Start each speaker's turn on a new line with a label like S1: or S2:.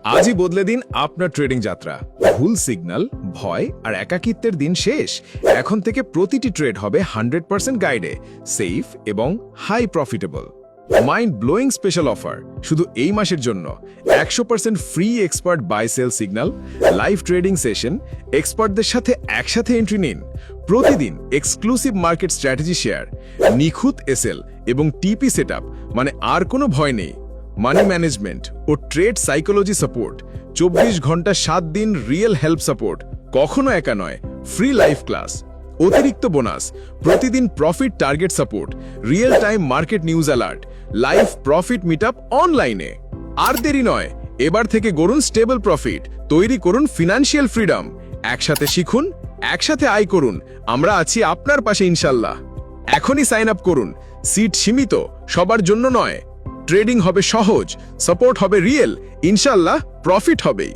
S1: আজই বদলে দিন আপনার ট্রেডিং যাত্রা। ভুল সিগন্যাল, ভয় আর একাকিত্বের দিন শেষ। এখন থেকে প্রতিটি ট্রেড হবে 100% গাইডে, সেফ এবং high profitable. Mind blowing special offer শুধু এই মাসের জন্য। 100% free expert buy sell signal, live trading session, এক্সপার্টদের সাথে একসাথে এন্ট্রি নিন। প্রতিদিন এক্সক্লুসিভ মার্কেট স্ট্র্যাটেজি শেয়ার, নিখুঁত এসএল এবং টিপি সেটআপ, মানে আর কোনো ভয় নেই। মানি ম্যানেজমেন্ট ও ট্রেড সাইকোলজি সাপোর্ট, 24 ঘন্টা 7 দিন রিয়েল হেল্প সাপোর্ট, কখনো একা নয়, ফ্রি লাইভ ক্লাস। অতিরিক্ত বোনাস, প্রতিদিন profit target support, real time market news alert, live profit meetup অনলাইনে। আর দেরি নয়, এবার থেকে গড়ুন স্টেবল প্রফিট, তৈরি করুন ফিনান্সিয়াল ফ্রিডম। একসাথে শিখুন, একসাথে আয় করুন, আমরা আছি আপনার পাশে ইনশাল্লাহ। এখনই সাইন আপ করুন, সিট সীমিত, সবার জন্য নয়। ট্রেডিং হবে সহজ, সাপোর্ট হবে রিয়েল, ইনশাল্লাহ প্রফিট হবেই।